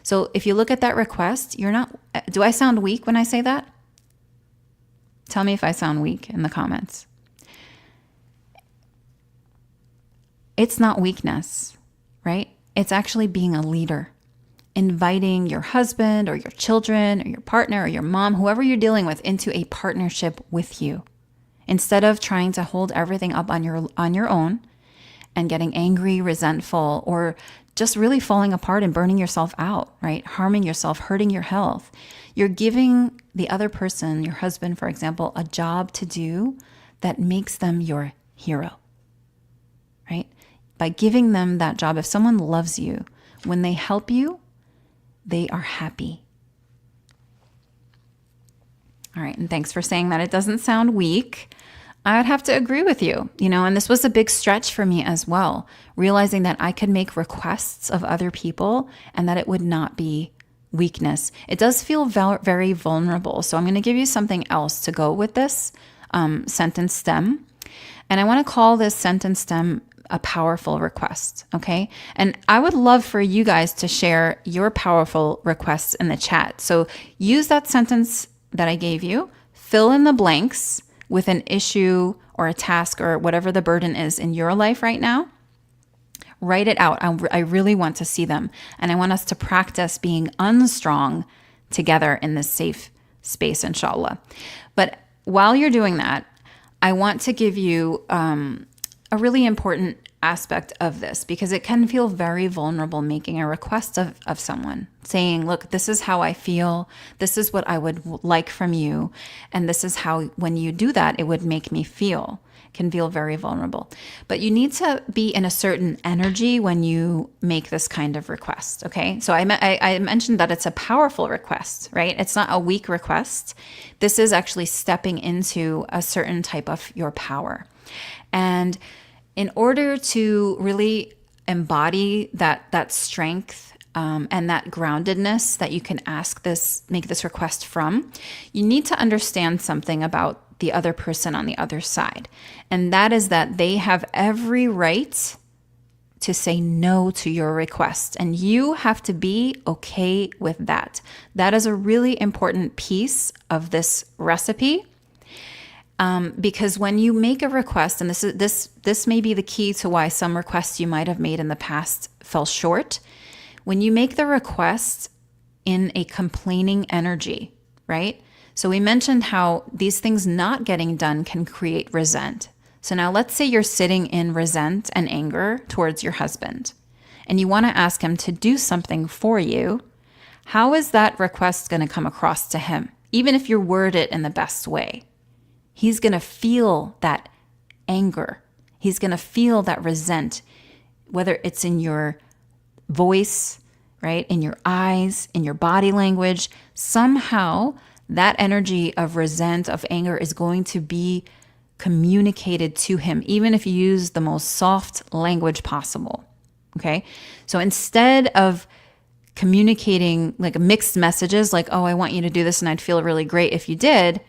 So if you look at that request, do I sound weak when I say that? Tell me if I sound weak in the comments. It's not weakness, right? It's actually being a leader, inviting your husband or your children or your partner or your mom, whoever you're dealing with, into a partnership with you. Instead of trying to hold everything up on your own and getting angry, resentful, or just really falling apart and burning yourself out, right? Harming yourself, hurting your health. You're giving the other person, your husband, for example, a job to do that makes them your hero, right? By giving them that job, if someone loves you, when they help you, they are happy. All right, and thanks for saying that it doesn't sound weak. I would have to agree with you, and this was a big stretch for me as well, realizing that I could make requests of other people and that it would not be weakness. It does feel very vulnerable. So I'm going to give you something else to go with this sentence stem. And I want to call this sentence stem a powerful request, okay? And I would love for you guys to share your powerful requests in the chat. So use that sentence that I gave you, fill in the blanks with an issue or a task or whatever the burden is in your life right now. Write it out. I really want to see them. And I want us to practice being unstrong together in this safe space, inshallah. But while you're doing that, I want to give you a really important aspect of this, because it can feel very vulnerable making a request of someone, saying, look, this is how I feel. This is what I would like from you. And this is how, when you do that, it would make me feel. It can feel very vulnerable. But you need to be in a certain energy when you make this kind of request, okay? So I mentioned that it's a powerful request, right? It's not a weak request. This is actually stepping into a certain type of your power. And in order to really embody that strength and that groundedness that you can make this request from, you need to understand something about the other person on the other side. And that is that they have every right to say no to your request. And you have to be okay with that. That is a really important piece of this recipe. Because when you make a request, and this may be the key to why some requests you might have made in the past fell short. When you make the request in a complaining energy, right? So we mentioned how these things not getting done can create resent. So now let's say you're sitting in resent and anger towards your husband, and you want to ask him to do something for you. How is that request going to come across to him? Even if you word it in the best way, he's going to feel that anger. He's going to feel that resent, whether it's in your voice, right? In your eyes, in your body language. Somehow that energy of resent, of anger is going to be communicated to him, even if you use the most soft language possible. Okay. So instead of communicating like mixed messages, like, oh, I want you to do this and I'd feel really great if you did,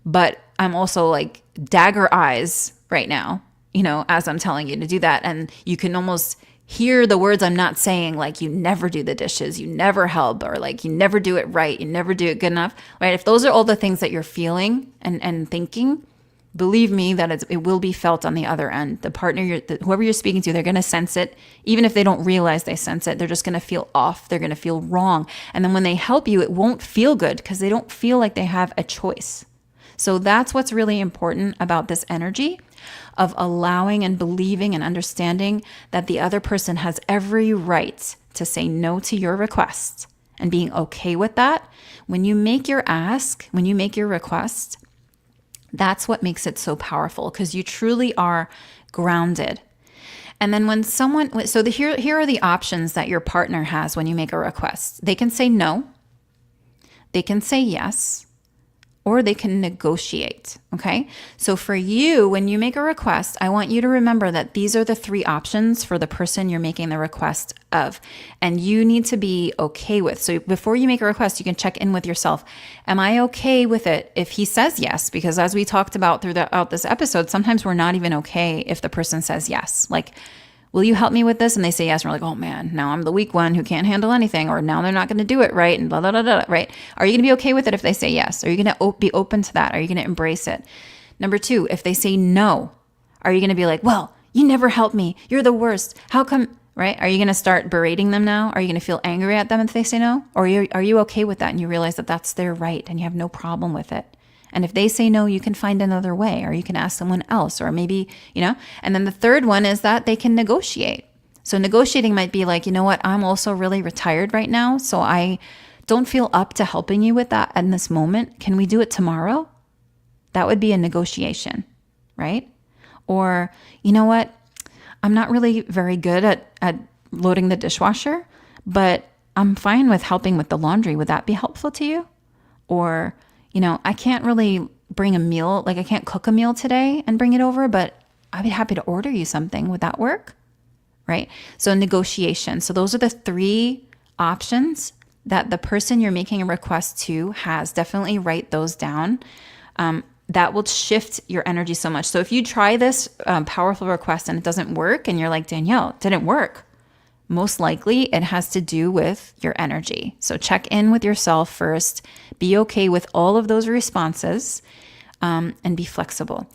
but I'm also like dagger eyes right now, as I'm telling you to do that. And you can almost hear the words I'm not saying, like you never do the dishes, you never help, or like you never do it right, you never do it good enough, right? If those are all the things that you're feeling and thinking, believe me that it will be felt on the other end. The partner, whoever you're speaking to, they're going to sense it. Even if they don't realize they sense it, they're just going to feel off. They're going to feel wrong. And then when they help you, it won't feel good because they don't feel like they have a choice. So that's what's really important about this energy of allowing and believing and understanding that the other person has every right to say no to your request and being okay with that. When you make your ask, when you make your request, that's what makes it so powerful because you truly are grounded. And then when someone, so here are the options that your partner has when you make a request. They can say no, they can say yes, or they can negotiate, okay? So for you, when you make a request, I want you to remember that these are the three options for the person you're making the request of, and you need to be okay with. So before you make a request, you can check in with yourself. Am I okay with it if he says yes? Because as we talked about throughout this episode, sometimes we're not even okay if the person says yes. Like, will you help me with this? And they say yes. And we're like, oh man, now I'm the weak one who can't handle anything, or now they're not going to do it right, and blah, blah, blah, blah, right? Are you going to be okay with it if they say yes? Are you going to be open to that? Are you going to embrace it? Number two, if they say no, are you going to be like, well, you never help me. You're the worst. How come, right? Are you going to start berating them now? Are you going to feel angry at them if they say no? Or are you okay with that and you realize that that's their right and you have no problem with it? And if they say no, you can find another way, or you can ask someone else, or maybe, and then the third one is that they can negotiate. So negotiating might be like, you know what, I'm also really retired right now, so I don't feel up to helping you with that in this moment. Can we do it tomorrow? That would be a negotiation, right? Or, you know what, I'm not really very good at loading the dishwasher, but I'm fine with helping with the laundry. Would that be helpful to you? Or, I can't really bring a meal, like I can't cook a meal today and bring it over, but I'd be happy to order you something. Would that work? Right? So negotiation. So those are the three options that the person you're making a request to has. Definitely write those down. That will shift your energy so much. So if you try this powerful request and it doesn't work and you're like, Danielle, it didn't work, most likely it has to do with your energy. So check in with yourself first. Be okay with all of those responses and be flexible.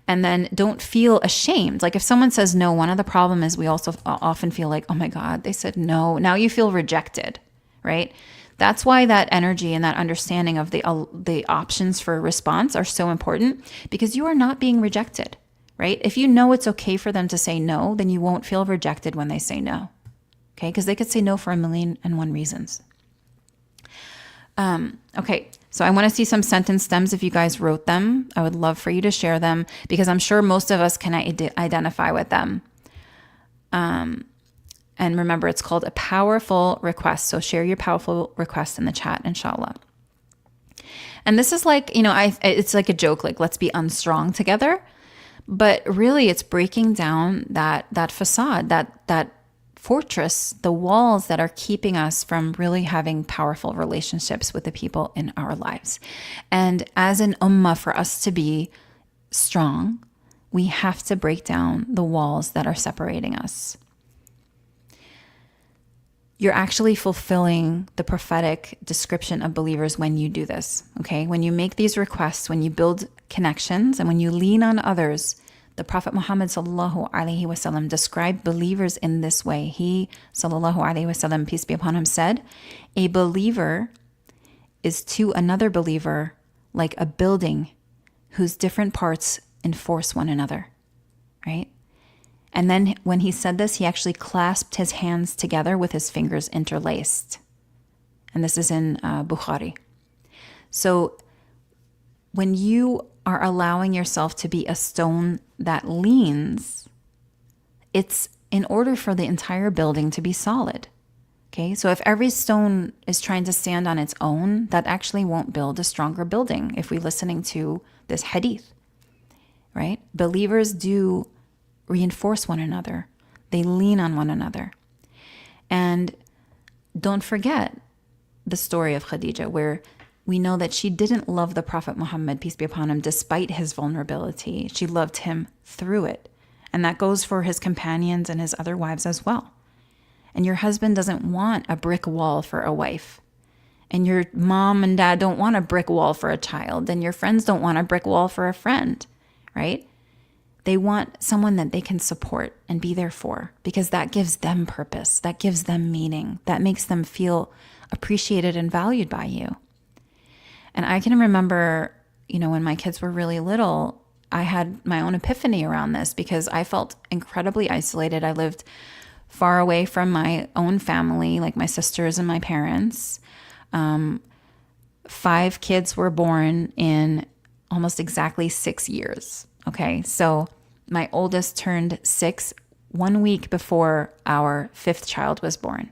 And then don't feel ashamed. Like if someone says no, one of the problem is we also often feel like, oh my God, they said no. Now you feel rejected, right? That's why that energy and that understanding of the options for a response are so important, because you are not being rejected, right? If you know it's okay for them to say no, then you won't feel rejected when they say no. Okay, because they could say no for 1,000,001 reasons. Okay, so I want to see some sentence stems if you guys wrote them. I would love for you to share them because I'm sure most of us can identify with them. And remember, it's called a powerful request. So share your powerful request in the chat, inshallah. And this is like, it's like a joke, like let's be unstrong together. But really, it's breaking down that facade, that fortress, the walls that are keeping us from really having powerful relationships with the people in our lives. And as an ummah, for us to be strong, we have to break down the walls that are separating us. You're actually fulfilling the prophetic description of believers when you do this, okay? When you make these requests, when you build connections, and when you lean on others. The Prophet Muhammad sallallahu alaihi wasallam described believers in this way. He, sallallahu alaihi wasallam, peace be upon him, said, "A believer is to another believer like a building whose different parts enforce one another, right? And then when he said this, he actually clasped his hands together with his fingers interlaced. And this is in Bukhari. So when you are allowing yourself to be a stone that leans, it's in order for the entire building to be solid. Okay, so if every stone is trying to stand on its own, that actually won't build a stronger building if we're listening to this hadith, right? Believers do reinforce one another. They lean on one another. And don't forget the story of Khadija, where we know that she didn't love the Prophet Muhammad, peace be upon him, despite his vulnerability. She loved him through it. And that goes for his companions and his other wives as well. And your husband doesn't want a brick wall for a wife. And your mom and dad don't want a brick wall for a child. And your friends don't want a brick wall for a friend, right? They want someone that they can support and be there for, because that gives them purpose. That gives them meaning. That makes them feel appreciated and valued by you. And I can remember, when my kids were really little, I had my own epiphany around this because I felt incredibly isolated. I lived far away from my own family, like my sisters and my parents. 5 kids were born in almost exactly 6 years. Okay, so my oldest turned 6 1 week before our 5th child was born.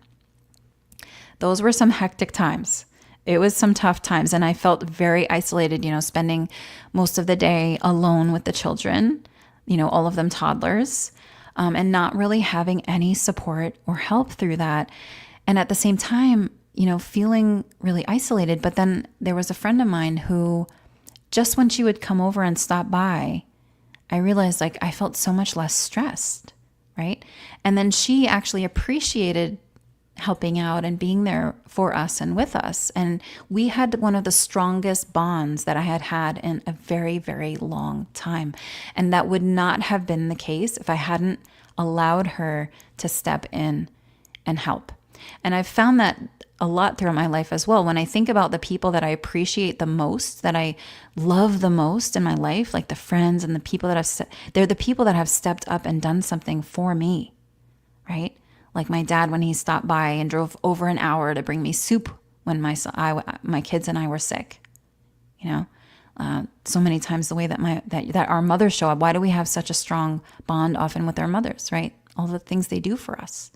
Those were some hectic times. It was some tough times, and I felt very isolated, spending most of the day alone with the children, all of them toddlers, and not really having any support or help through that. And at the same time, feeling really isolated. But then there was a friend of mine who, just when she would come over and stop by, I realized I felt so much less stressed, right? And then she actually appreciated helping out and being there for us and with us. And we had one of the strongest bonds that I had had in a very, very long time. And that would not have been the case if I hadn't allowed her to step in and help. And I've found that a lot throughout my life as well. When I think about the people that I appreciate the most, that I love the most in my life, like the friends and the people they're the people that have stepped up and done something for me, right? Like my dad, when he stopped by and drove over an hour to bring me soup when my kids and I were sick. So many times the way that our mothers show up. Why do we have such a strong bond often with our mothers, right? All the things they do for us.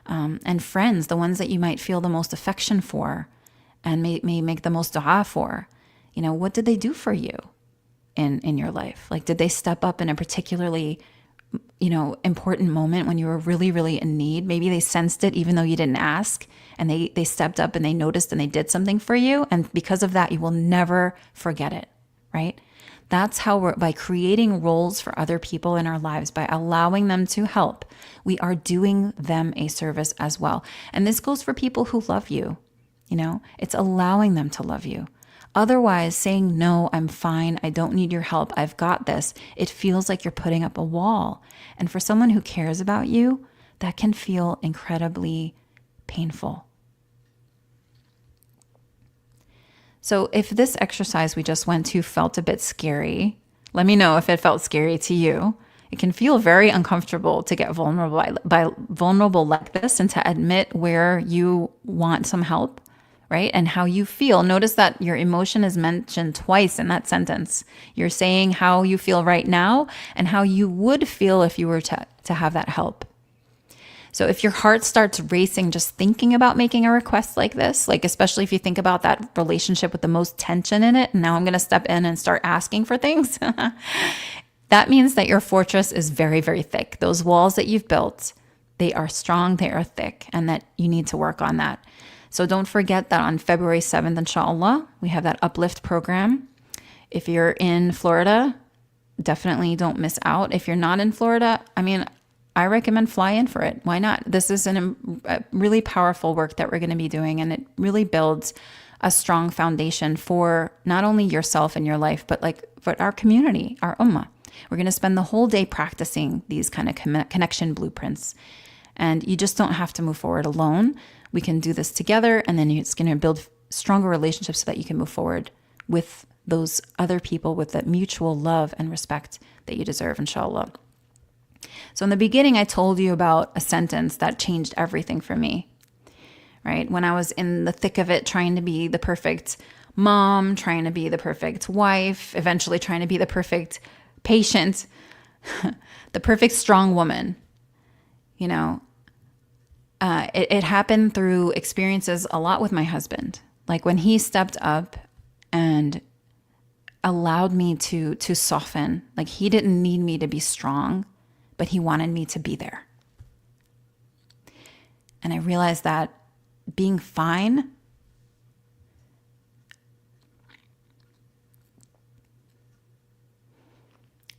And friends, the ones that you might feel the most affection for and may make the most dua for. What did they do for you in your life? Like, did they step up in a particularly important moment when you were really, really in need? Maybe they sensed it even though you didn't ask, and they stepped up and they noticed and they did something for you. And because of that, you will never forget it, right? That's how by creating roles for other people in our lives, by allowing them to help, we are doing them a service as well. And this goes for people who love you. It's allowing them to love you. Otherwise, saying, no, I'm fine, I don't need your help, I've got this, it feels like you're putting up a wall. And for someone who cares about you, that can feel incredibly painful. So if this exercise we just went to felt a bit scary, let me know if it felt scary to you. It can feel very uncomfortable to get vulnerable like this and to admit where you want some help, right? And how you feel. Notice that your emotion is mentioned twice in that sentence. You're saying how you feel right now and how you would feel if you were to have that help. So if your heart starts racing just thinking about making a request like this, like especially if you think about that relationship with the most tension in it, and now I'm going to step in and start asking for things, that means that your fortress is very, very thick. Those walls that you've built, they are strong, they are thick, and that you need to work on that. So don't forget that on February 7th, inshallah, we have that Uplift program. If you're in Florida, definitely don't miss out. If you're not in Florida, I recommend fly in for it. Why not? This is a really powerful work that we're going to be doing, and it really builds a strong foundation for not only yourself and your life, but for our community, our ummah. We're going to spend the whole day practicing these kind of connection blueprints. And you just don't have to move forward alone. We can do this together, and then it's going to build stronger relationships so that you can move forward with those other people with that mutual love and respect that you deserve, inshallah. So in the beginning, I told you about a sentence that changed everything for me, right? When I was in the thick of it, trying to be the perfect mom, trying to be the perfect wife, eventually trying to be the perfect patient, the perfect strong woman, it happened through experiences a lot with my husband. Like when he stepped up and allowed me to soften, like he didn't need me to be strong, but he wanted me to be there. And I realized that being fine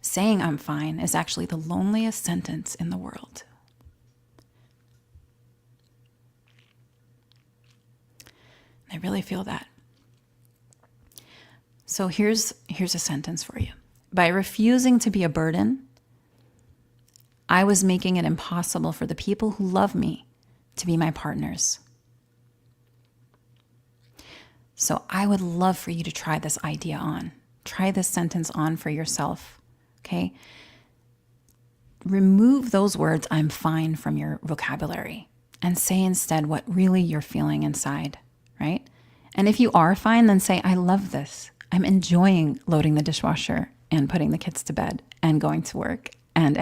saying I'm fine is actually the loneliest sentence in the world. I really feel that. So here's a sentence for you. By refusing to be a burden, I was making it impossible for the people who love me to be my partners. So I would love for you to try this idea on. Try this sentence on for yourself, okay? Remove those words, I'm fine, from your vocabulary and say instead what really you're feeling inside, right? And if you are fine, then say, I love this. I'm enjoying loading the dishwasher and putting the kids to bed and going to work and.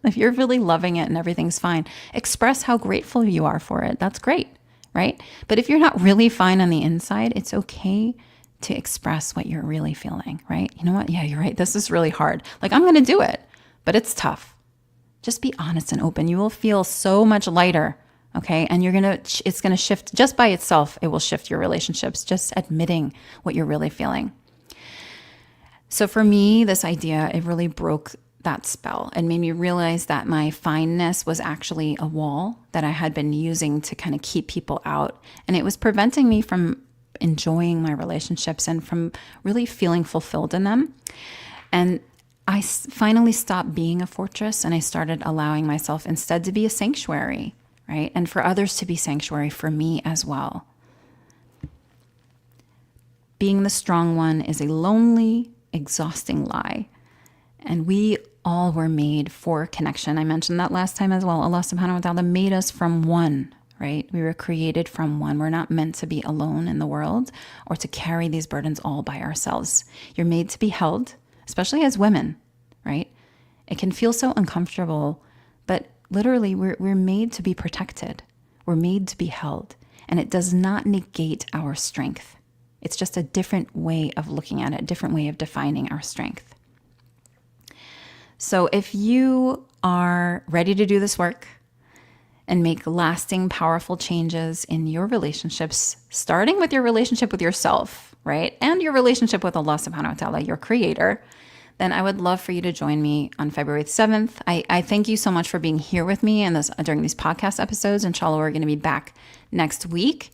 If you're really loving it and everything's fine, express how grateful you are for it. That's great, right? But if you're not really fine on the inside, it's okay to express what you're really feeling, right? You know what? Yeah, you're right. This is really hard. Like, I'm going to do it, but it's tough. Just be honest and open. You will feel so much lighter, okay? And it's going to shift just by itself. It will shift your relationships, just admitting what you're really feeling. So for me, this idea, it really broke that spell and made me realize that my fineness was actually a wall that I had been using to kind of keep people out. And it was preventing me from enjoying my relationships and from really feeling fulfilled in them. And I finally stopped being a fortress and I started allowing myself instead to be a sanctuary, right? And for others to be sanctuary for me as well. Being the strong one is a lonely, exhausting lie. And we all were made for connection. I mentioned that last time as well. Allah subhanahu wa ta'ala made us from one, right? We were created from one. We're not meant to be alone in the world or to carry these burdens all by ourselves. You're made to be held, especially as women, right? It can feel so uncomfortable, but literally we're made to be protected. We're made to be held. And it does not negate our strength. It's just a different way of looking at it, a different way of defining our strength. So if you are ready to do this work and make lasting, powerful changes in your relationships, starting with your relationship with yourself, right? And your relationship with Allah subhanahu wa ta'ala, your creator, then I would love for you to join me on February 7th. I thank you so much for being here with me during these podcast episodes. Inshallah, we're going to be back next week.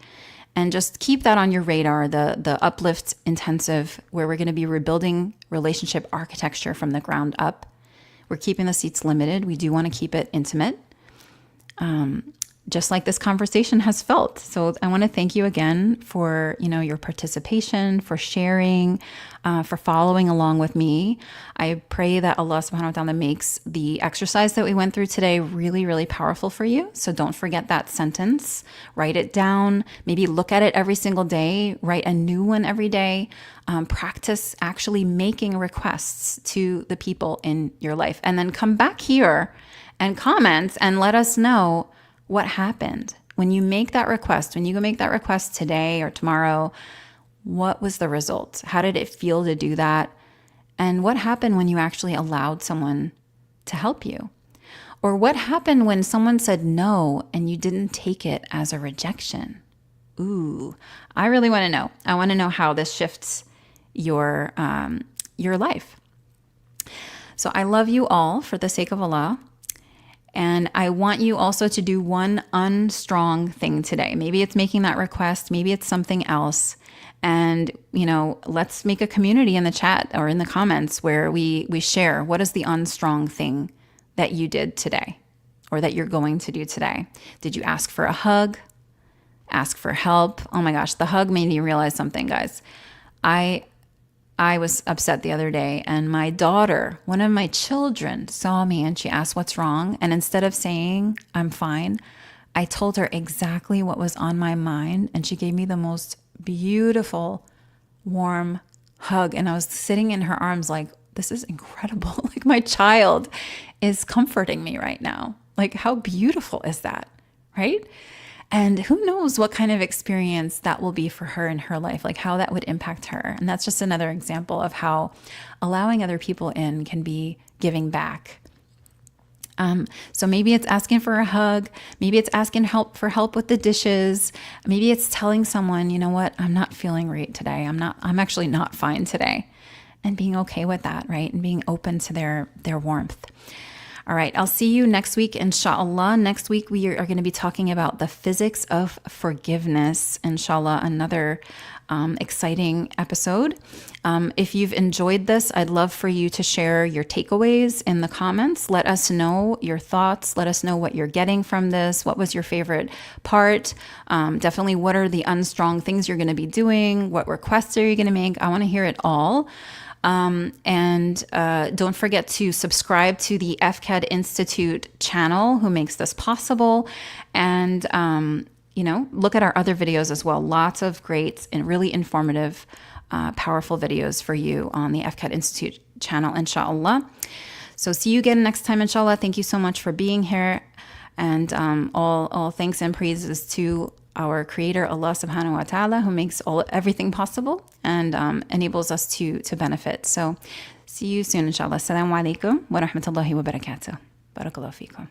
And just keep that on your radar, the Uplift Intensive, where we're going to be rebuilding relationship architecture from the ground up. We're keeping the seats limited. We do want to keep it intimate, just like this conversation has felt. So I want to thank you again for your participation, for sharing, for following along with me. I pray that Allah subhanahu wa ta'ala makes the exercise that we went through today really, really powerful for you. So don't forget that sentence. Write it down. Maybe look at it every single day. Write a new one every day. Practice actually making requests to the people in your life. And then come back here and comment and let us know what happened when you make that request. When you go make that request today or tomorrow, what was the result? How did it feel to do that? And what happened when you actually allowed someone to help you? Or what happened when someone said no and you didn't take it as a rejection? Ooh, I really want to know. I want to know how this shifts your life. So I love you all for the sake of Allah. And I want you also to do one unstrong thing today. Maybe it's making that request. Maybe it's something else. And, let's make a community in the chat or in the comments where we share what is the unstrong thing that you did today or that you're going to do today. Did you ask for a hug? Ask for help? Oh my gosh, the hug made me realize something, guys. I I was upset the other day, and my daughter, one of my children, saw me and she asked what's wrong. And instead of saying, I'm fine, I told her exactly what was on my mind. And she gave me the most beautiful, warm hug. And I was sitting in her arms like, this is incredible. Like my child is comforting me right now. Like how beautiful is that, right? And who knows what kind of experience that will be for her in her life, like how that would impact her. And that's just another example of how allowing other people in can be giving back. So maybe it's asking for a hug. Maybe it's asking for help with the dishes. Maybe it's telling someone, you know what, I'm not feeling great today. I'm actually not fine today. And being okay with that, right? And being open to their warmth. All right, I'll see you next week, inshallah. Next week, we are going to be talking about the physics of forgiveness, inshallah, another exciting episode. If you've enjoyed this, I'd love for you to share your takeaways in the comments. Let us know your thoughts. Let us know what you're getting from this. What was your favorite part? Definitely, what are the unstrong things you're going to be doing? What requests are you going to make? I want to hear it all. And don't forget to subscribe to the FCAD Institute channel who makes this possible. And, look at our other videos as well. Lots of great and really informative, powerful videos for you on the FCAD Institute channel, inshallah. So see you again next time, inshallah. Thank you so much for being here. And all thanks and praises to our creator, Allah subhanahu wa ta'ala, who makes everything possible and enables us to benefit. So see you soon, inshallah. Assalamu alaikum wa rahmatullahi wa barakatuh. Barakallahu feekum.